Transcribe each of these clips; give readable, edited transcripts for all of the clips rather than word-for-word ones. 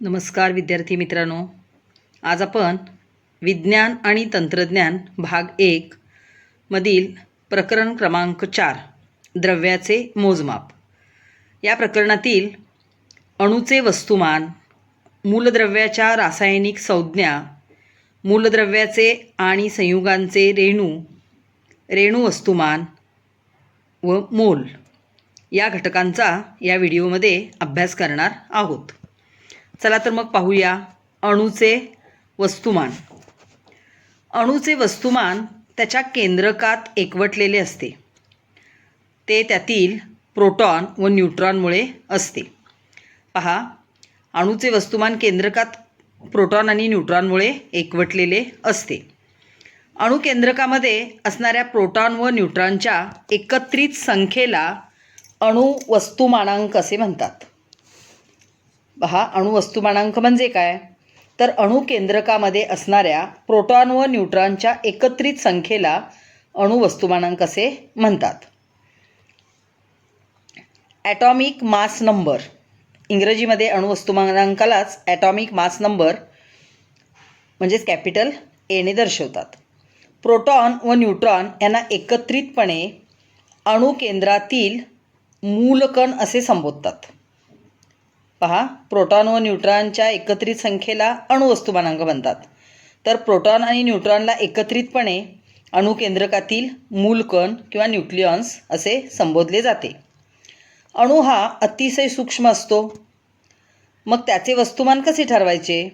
नमस्कार विद्यार्थी मित्रांनो, आज आपण विज्ञान आणि तंत्रज्ञान भाग 1 मधील प्रकरण क्रमांक 4 द्रव्याचे मोजमाप या प्रकरणातील अणूचे वस्तुमान, मूलद्रव्याच्या रासायनिक संज्ञा, मूलद्रव्याचे आणि संयुगांचे रेणू वस्तुमान व मोल या घटकांचा या व्हिडिओमध्ये अभ्यास करणार आहोत. चला तर मग पाहूया अणूचे वस्तुमान. अणूचे वस्तुमान त्याच्या केंद्रकात एकवटलेले असते. ते त्यातील प्रोटॉन व न्यूट्रॉनमुळे असते. पहा, अणूचे वस्तुमान केंद्रकात प्रोटॉन आणि न्यूट्रॉनमुळे एकवटलेले असते. अणू केंद्रकामध्ये असणाऱ्या प्रोटॉन व न्यूट्रॉनच्या एकत्रित संख्येला अणू वस्तुमानांक असे म्हणतात. पहा, अणु वस्तुमानांक म्हणजे काय? तर अणु केंद्रकामध्ये असणाऱ्या प्रोटॉन व न्यूट्रॉनच्या एकत्रित संख्येला अणु वस्तुमानांक असे म्हणतात. ॲटॉमिक मास नंबर, इंग्रजीमध्ये अणु वस्तुमानांकालाच ॲटॉमिक मास नंबर म्हणजेच कॅपिटल एने दर्शवतात. प्रोटॉन व न्यूट्रॉन यांना एकत्रितपणे अणु केंद्रातील मूलकण असे संबोधतात. पहा, प्रोटॉन व न्यूट्रॉनच्या एकत्रित संख्येला अणु वस्तुमानांक म्हणतात. तर प्रोटॉन आणि न्यूट्रॉनला एकत्रितपणे अणुकेंद्रकातील मूलकण किंवा न्यूक्लियॉन्स असे संबोधले जाते. अणु हा अतिशय सूक्ष्म असतो. मग त्याचे वस्तुमान कसे ठरवायचे?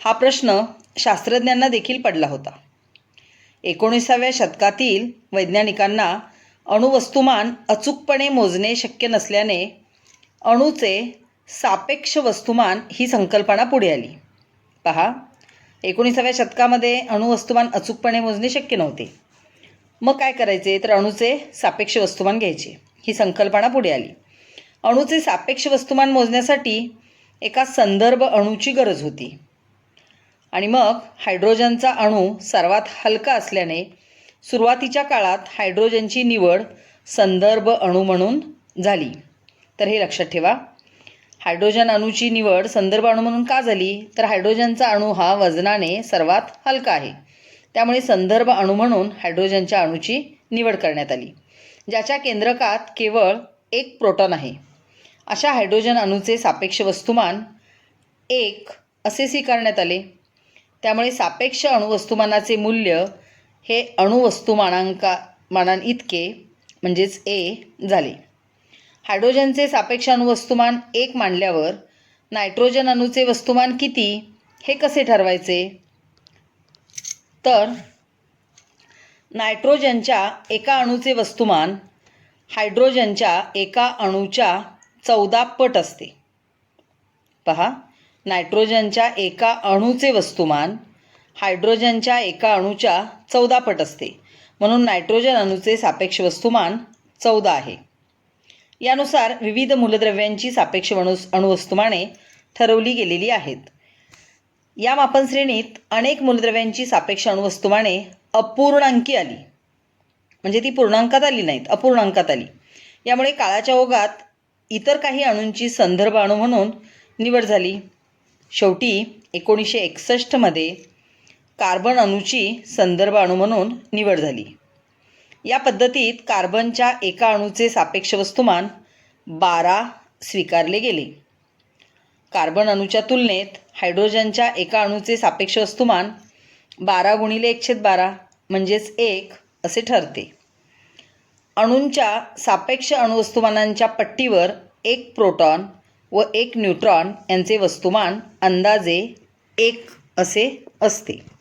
हा प्रश्न शास्त्रज्ञांना देखील पडला होता. 19व्या शतकातील वैज्ञानिकांना अणुवस्तुमान अचूकपणे मोजणे शक्य नसल्याने अणूचे सापेक्ष वस्तुमान ही संकल्पना पुढे आली. पहा, 19व्या शतकामध्ये अणुवस्तुमान अचूकपणे मोजणे शक्य नव्हते. मग काय करायचे? तर अणूचे सापेक्ष वस्तुमान घ्यायचे. ही संकल्पना पुढे आली. अणूचे सापेक्ष वस्तुमान मोजण्यासाठी एका संदर्भ अणूची गरज होती. आणि मग हायड्रोजनचा अणू सर्वात हलका असल्याने सुरुवातीच्या काळात हायड्रोजनची निवड संदर्भ अणू म्हणून झाली. तर हे लक्षात ठेवा. हायड्रोजन अणूची निवड संदर्भ अणू म्हणून का झाली? तर हायड्रोजनचा अणू हा वजनाने सर्वात हलका आहे. त्यामुळे संदर्भ अणू म्हणून हायड्रोजनच्या अणूची निवड करण्यात आली, ज्याच्या केंद्रकात केवळ एक प्रोटॉन आहे. अशा हायड्रोजन अणूचे सापेक्ष वस्तुमान 1 असे स्वीकारण्यात आले. त्यामुळे सापेक्ष अणुवस्तुमानाचे मूल्य हे अणुवस्तुमानांइतके म्हणजेच ए झाले. हायड्रोजनचे सापेक्ष अणुवस्तुमान 1 मानल्यावर नायट्रोजन अणूचे वस्तुमान किती हे कसे ठरवायचे? तर नायट्रोजनच्या एका अणूचे वस्तुमान हायड्रोजनच्या एका अणूच्या 14 पट असते. पहा, नायट्रोजनच्या एका अणूचे वस्तुमान हायड्रोजनच्या एका अणूच्या 14 पट असते. म्हणून नायट्रोजन अणूचे सापेक्ष वस्तुमान 14 आहे. यानुसार विविध मूलद्रव्यांची सापेक्ष अणुवस्तुमाने ठरवली गेलेली आहेत. या मापनश्रेणीत अनेक मूलद्रव्यांची सापेक्ष अणुवस्तुमाने अपूर्णांकी आली, म्हणजे ती पूर्णांकात आली नाहीत, अपूर्णांकात आली. यामुळे काळाच्या ओघात इतर काही अणूंची संदर्भ अणू म्हणून निवड झाली. शेवटी 1961मध्ये कार्बन अणूची संदर्भ अणू म्हणून निवड झाली. या पद्धतीत कार्बनच्या एका अणूचे सापेक्ष वस्तुमान 12 स्वीकारले गेले. कार्बन अणूच्या तुलनेत हायड्रोजनच्या एका अणूचे सापेक्ष वस्तुमान 12 गुणिले 1/12 म्हणजेच 1 असे ठरते. अणूंच्या सापेक्ष अणुवस्तुमानांच्या पट्टीवर एक प्रोटॉन व एक न्यूट्रॉन यांचे वस्तुमान अंदाजे 1 असे असते.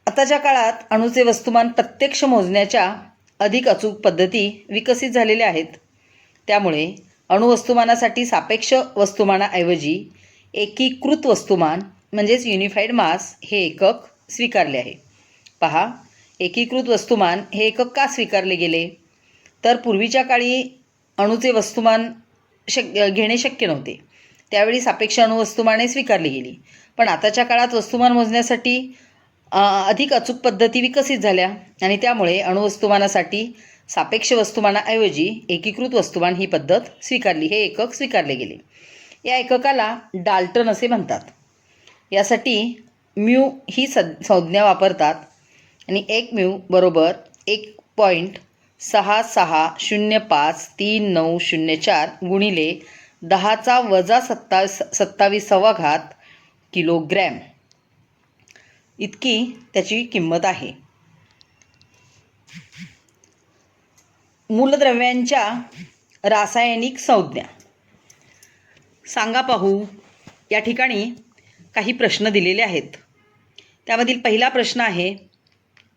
आताच्या काळात अणूचे वस्तुमान प्रत्यक्ष मोजण्याच्या अधिक अचूक पद्धती विकसित झालेल्या आहेत. त्यामुळे अणुवस्तुमानासाठी सापेक्ष वस्तुमानाऐवजी एकीकृत वस्तुमान म्हणजेच युनिफाईड मास हे एकक स्वीकारले आहे. पहा, एकीकृत वस्तुमान हे एकक का स्वीकारले गेले? तर पूर्वीच्या काळी अणूचे वस्तुमान घेणे शक्य नव्हते. त्यावेळी सापेक्ष अणुवस्तुमाने स्वीकारली गेली. पण आताच्या काळात वस्तुमान मोजण्यासाठी अधिक अचूक पद्धती विकसित झाल्या आणि त्यामुळे अणुवस्तुमानासाठी सापेक्ष वस्तुमानाऐवजी एकीकृत वस्तुमान ही पद्धत स्वीकारली, हे एकक स्वीकारले गेले. या एककाला डाल्टन असे म्हणतात. यासाठी म्यू ही संज्ञा वापरतात आणि 1 म्यू बरोबर 1.66053904 गुणिले 10⁻27 किलोग्रॅम इतकी त्याची किंमत आहे. मूलद्रव्यांच्या रासायनिक संज्ञा सांगा पाहू. या ठिकाणी काही प्रश्न दिलेले आहेत. त्यामधील पहिला प्रश्न आहे,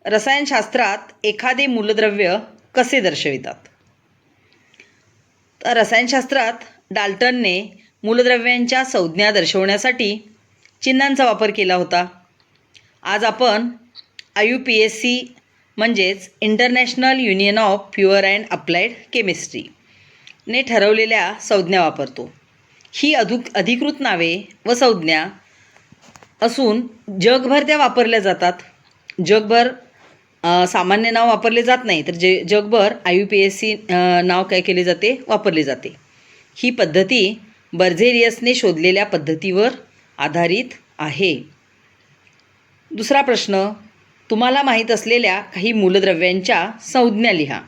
रसायनशास्त्रात एखादे मूलद्रव्य कसे दर्शवितात? तर रसायनशास्त्रात डाल्टनने मूलद्रव्यांच्या संज्ञा दर्शवण्यासाठी चिन्हांचा वापर केला होता. आज आपण IUPAC म्हणजेच international union of pure and applied chemistry ने ठरवलेल्या संज्ञा वापरतो. ही अधिकृत नावे व संज्ञा असून जगभर त्या वापरल्या जातात. जगभर सामान्य नाव वापरले जात नाही, तर जगभर IUPAC नाव काय केले जाते, वापरले जाते. ही पद्धती बर्झेलियसने शोधलेल्या पद्धतीवर आधारित आहे. दुसरा प्रश्न, तुम्हाला माहीत असलेल्या काही मूलद्रव्यांच्या संज्ञा लिहा.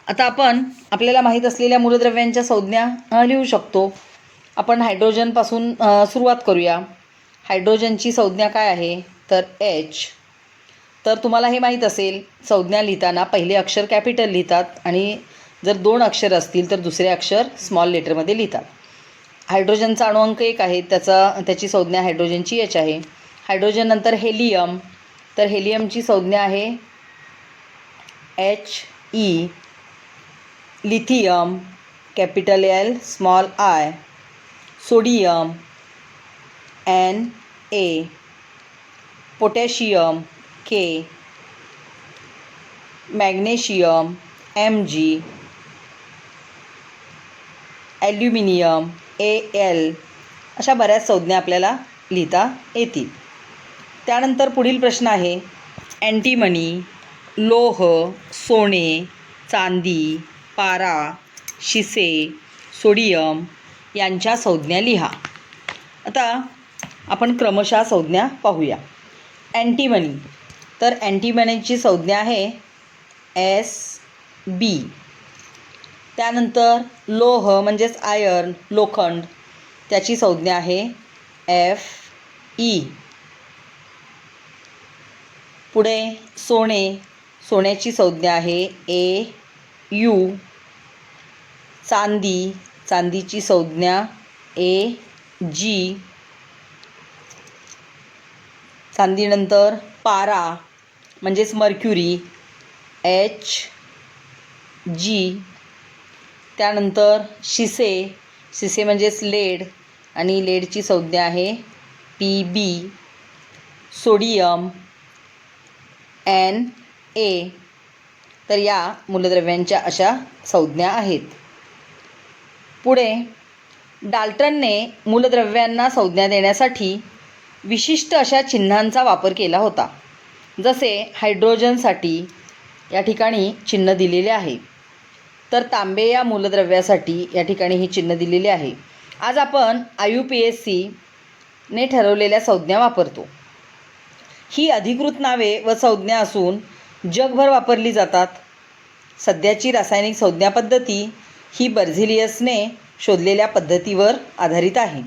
आता आपल्याला माहीत असलेल्या मूलद्रव्यांच्या संज्ञा लिहू शकतो. आपण हायड्रोजनपासून सुरुवात करूया. हायड्रोजनची संज्ञा काय आहे, तर H. तर तुम्हाला हे माहीत असेल, संज्ञा लिहिताना पहिले अक्षर कॅपिटल लिहितात आणि जर 2 अक्षर असतील तर दुसरे अक्षर स्मॉल लेटरमध्ये लिहितात. हायड्रोजनचा अणुअंक 1 आहे, त्याची संज्ञा हायड्रोजनची H आहे. हायड्रोजन नंतर हेलियम, तर हेलियमची संज्ञा आहे He. Lithium capital L small I. Sodium Na. Potassium K. Magnesium Mg. Aluminium Al. अशा बऱ्याच संज्ञा आपल्याला लिहिता येतील. त्यानंतर पुढील प्रश्न आहे, अँटीमनी, लोह, सोने, चांदी, पारा, शिसे, सोडियम यांच्या संज्ञा लिहा. आता आपण क्रमशः संज्ञा पाहूया. अँटीमनी, तर अँटीमनीची संज्ञा आहे Sb. त्यानंतर लोह म्हणजेच आयर्न, लोखंड, त्याची संज्ञा आहे Fe. पुढे सोने, सोन्याची संज्ञा आहे Au. चांदी, चांदीची संज्ञा Ag. चांदीनंतर पारा म्हणजेच मर्क्युरी Hg. त्यानंतर शिसे, शिसे म्हणजेच लेड आणि लेडची संज्ञा आहे Pb. Sodium Na. तर या मूलद्रव्यांच्या अशा संज्ञा आहेत. पुढे डाल्टनने मूलद्रव्यांना संज्ञा देण्यासाठी विशिष्ट अशा चिन्हांचा वापर केला होता. जसे हायड्रोजनसाठी या ठिकाणी चिन्ह दिलेले आहे, तर तांबे या मूलद्रव्यासाठी या ठिकाणी हे चिन्ह दिलेले आहे. आज आपण IUPAC ने ठरवलेल्या संज्ञा वापरतो. ही अधिकृत नावे व संज्ञा असून जगभर वापरली जातात. सध्याची रासायनिक संज्ञा पद्धती ही बर्झेलियसने शोधलेल्या पद्धतीवर आधारित आहे.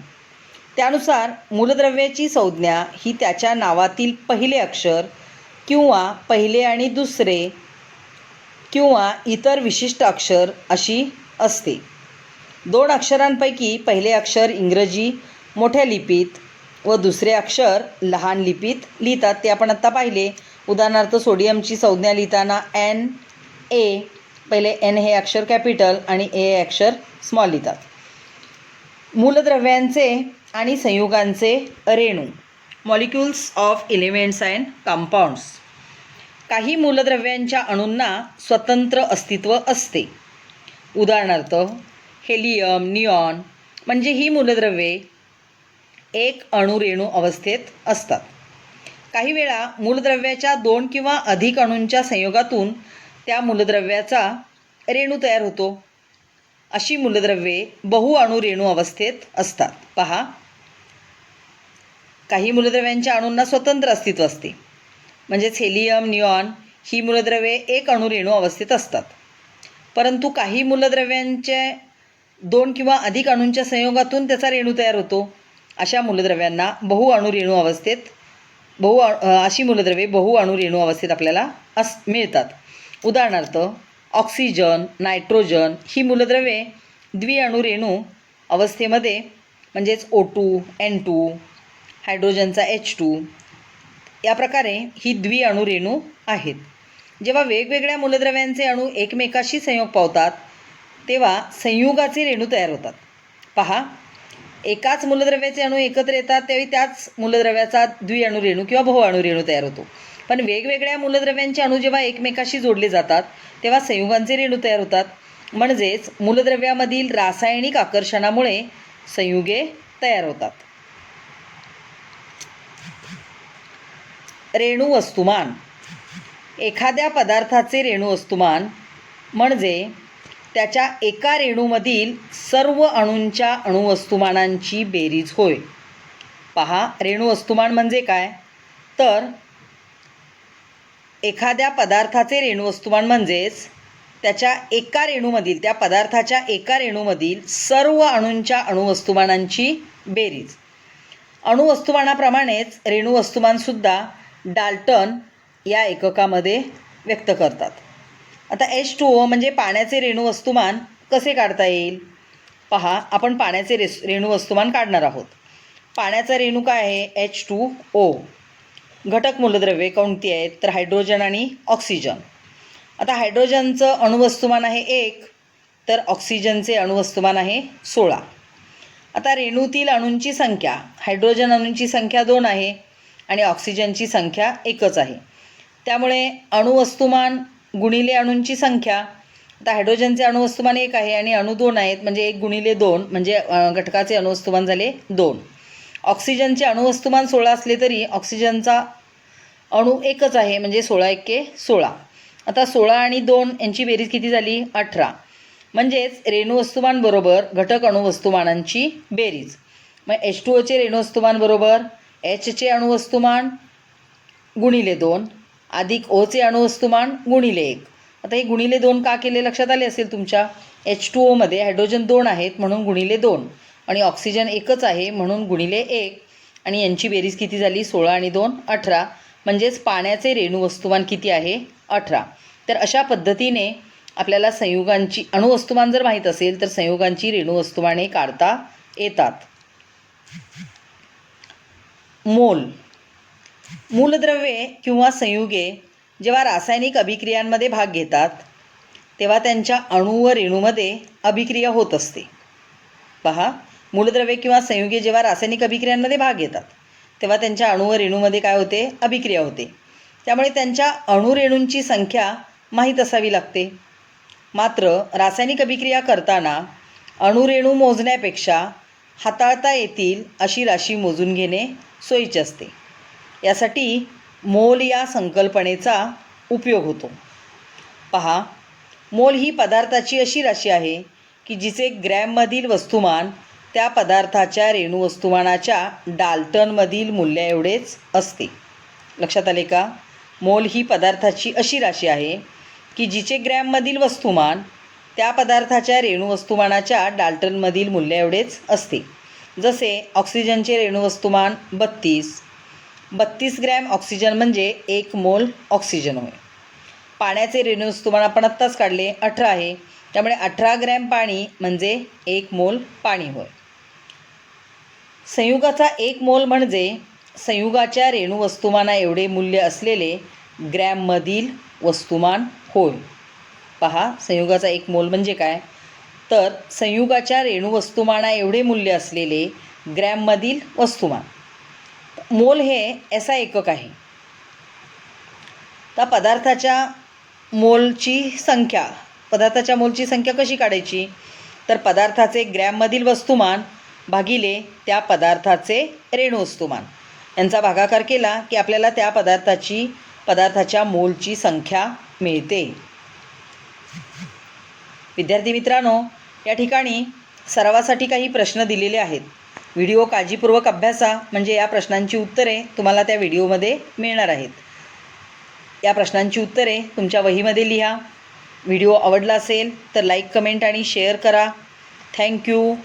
त्यानुसार मूलद्रव्याची संज्ञा ही त्याच्या नावातील पहिले अक्षर किंवा पहिले आणि दुसरे किंवा इतर विशिष्ट अक्षर अशी असते. 2 अक्षरांपैकी पहिले अक्षर इंग्रजी मोठ्या लिपीत व दुसरे अक्षर लहान लिपीत लिहितात. ते आपण आत्ता पाहिले. उदाहरणार्थ सोडियमची संज्ञा लिहिताना Na, पहिले N हे अक्षर कॅपिटल आणि A हे अक्षर स्मॉल लिहितात. मूलद्रव्यांचे आणि संयुगांचे रेणू, molecules of elements and compounds. काही मूलद्रव्यांच्या अणूंना स्वतंत्र अस्तित्व असते. उदाहरणार्थ हेलियम, निऑन म्हणजे ही मूलद्रव्ये एक अणुरेणू अवस्थेत असतात. काही वेळा मूलद्रव्याच्या 2 किंवा अधिक अणूंच्या संयोगातून त्या मूलद्रव्याचा रेणू तयार होतो. अशी मूलद्रव्ये बहुअणू रेणू अवस्थेत असतात. पहा, काही मूलद्रव्यांच्या अणूंना स्वतंत्र अस्तित्व असते, म्हणजेच हेलियम, निऑन ही मूलद्रव्ये एक अणू रेणू अवस्थेत असतात. परंतु काही मूलद्रव्यांचे 2 किंवा अधिक अणूंच्या संयोगातून त्याचा रेणू तयार होतो. अशा मूलद्रव्यांना बहुअणू रेणू अवस्थेत अशी मूलद्रव्ये बहुअणू रेणू अवस्थेत आपल्याला मिळतात. उदाहरणार्थ ऑक्सिजन, नायट्रोजन ही मूलद्रव्ये द्विअणू रेणू अवस्थेमध्ये, म्हणजेच O2, N2, हायड्रोजनचा H2 या प्रकारे ही द्विअणू रेणू आहेत. जेव्हा वेगवेगळ्या मूलद्रव्यांचे अणू एकमेकाशी संयोग पावतात तेव्हा संयुगाचे रेणू तयार होतात. पहा, एकाच मूलद्रव्याचे अणू एकत्र येतात त्यावेळी त्याच मूलद्रव्याचा द्विअणू रेणू किंवा बहुअणू रेणू तयार होतो. पण वेगवेगळ्या मूलद्रव्यांचे अणू जेव्हा एकमेकाशी जोडले जातात तेव्हा संयुगांचे रेणू तयार होतात. म्हणजेच मूलद्रव्यामधील रासायनिक आकर्षणामुळे संयुगे तयार होतात. रेणू वस्तुमान. एखाद्या पदार्थाचे रेणू वस्तुमान म्हणजे त्याच्या एका रेणूमधील सर्व अणूंच्या अणुवस्तुमानांची बेरीज होय. पहा, रेणू वस्तुमान म्हणजे काय, तर एखाद्या पदार्थाचे रेणू वस्तुमान म्हणजेच त्याच्या एका रेणूमधील, त्या पदार्थाच्या एका रेणूमधील सर्व अणूंच्या अणुवस्तुमानांची बेरीज. अणुवस्तुमानाप्रमाणेच रेणू वस्तुमानसुद्धा डाल्टन या एककामध्ये व्यक्त करतात. आता H2O म्हणजे पाण्याचे रेणू वस्तुमान कसे काढता येईल? पहा, आपण पाण्याचे रेणू वस्तुमान काढणार आहोत. पाण्याचा रेणू काय आहे? H2O. घटक मूलद्रव्ये कोणती आहेत? तर हायड्रोजन आणि ऑक्सिजन. आता हायड्रोजनचं अणुवस्तुमान आहे 1, तर ऑक्सिजनचे अणुवस्तुमान आहे 16. आता रेणूतील अणूंची संख्या, हायड्रोजन अणूंची संख्या 2 आहे आणि ऑक्सिजनची संख्या 1च आहे. त्यामुळे अणुवस्तुमान गुणिले अणूंची संख्या, आता हायड्रोजनचे अणुवस्तुमान 1 आहे आणि अणू 2 आहेत, म्हणजे 1 गुणिले 2 म्हणजे घटकाचे अणुवस्तुमान झाले 2. ऑक्सिजनचे अणुवस्तुमान 16 असले तरी ऑक्सिजनचा अणू 1च आहे, म्हणजे 16 1 16. आता 16 आणि 2 यांची बेरीज किती झाली? 18. म्हणजेच रेणुवस्तुमान बरोबर घटक अणुवस्तुमानांची बेरीज. मग H2Oचे रेणुवस्तुमान बरोबर Hचे अणुवस्तुमान गुणिले 2 अधिक Oचे अणुवस्तुमान गुणिले 1. आता हे गुणिले 2 का केले लक्षात आले असेल तुमच्या. H2Oमध्ये हायड्रोजन 2 आहेत म्हणून गुणिले 2 आणि ऑक्सिजन 1च आहे म्हणून गुणिले 1 आणि यांची बेरीज किती झाली? 16 आणि 2 18. म्हणजेच पाण्याचे रेणुवस्तुमान किती आहे? 18. तर अशा पद्धतीने आपल्याला संयुगांची अणुवस्तुमान जर माहीत असेल तर संयुगांची रेणुवस्तुमाने काढता येतात. मोल. मूलद्रव्ये किंवा संयुगे जेव्हा रासायनिक अभिक्रियांमध्ये भाग घेतात तेव्हा त्यांच्या अणू व रेणूमध्ये अभिक्रिया होत असते. पहा, मूलद्रव्ये किंवा संयुगे जेव्हा रासायनिक अभिक्रियांमध्ये भाग घेतात तेव्हा त्यांच्या अणू व रेणूमध्ये काय होते? अभिक्रिया होते. त्यामुळे त्यांच्या अणुरेणूंची संख्या माहीत असावी लागते. मात्र रासायनिक अभिक्रिया करताना अणुरेणू मोजण्यापेक्षा हाताळता येतील अशी राशी मोजून घेणे सोयीचे असते. यासाठी मोल या संकल्पनेचा उपयोग होतो. पहा, मोल ही पदार्थाची अशी राशी आहे की जिचे ग्रॅममधील वस्तुमान त्या पदार्थाच्या रेणुवस्तुमानाच्या डाल्टनमधील मूल्या एवढेच असते. लक्षात आले का? मोल ही पदार्थाची अशी राशी आहे की जिचे ग्रॅममधील वस्तुमान त्या पदार्थाच्या रेणुवस्तुमानाच्या डाल्टनमधील मूल्या एवढेच असते. जसे ऑक्सिजनचे रेणुवस्तुमान 32 ग्रॅम ऑक्सिजन म्हणजे 1 मोल ऑक्सिजन होय. पाण्याचे रेणुवस्तुमान आपण आत्ताच काढले 18 आहे, त्यामुळे 18 ग्रॅम पाणी म्हणजे 1 मोल पाणी होय. संयुगाचा 1 मोल म्हणजे संयुगाच्या रेणुवस्तुमाना एवढे मूल्य असलेले ग्रॅममधील वस्तुमान होय. पहा, संयुगाचा 1 मोल म्हणजे काय? तर संयुगाच्या रेणुवस्तुमाना एवढे मूल्य असलेले ग्रॅममधील वस्तुमान. मोल हे SI एकक आहे. तर पदार्थाच्या मोलची संख्या कशी काढायची? तर पदार्थाचे ग्रॅममधील वस्तुमान भागिले त्या पदार्थाचे रेणुवस्तुमान यांचा भागाकार केला की आपल्याला त्या पदार्थाच्या मोलची संख्या मिळते. विद्यार्थी मित्रांनो, या ठिकाणी सरावासाठी काही प्रश्न दिलेले आहेत. व्हिडिओ काळजीपूर्वक अभ्यासा, म्हणजे या प्रश्नांची उत्तरे तुम्हाला त्या व्हिडिओमध्ये मिळणार आहेत. या प्रश्नांची उत्तरे तुमच्या वहीमध्ये लिहा. व्हिडिओ आवडला असेल तर लाईक, कमेंट आणि शेअर करा. थँक्यू.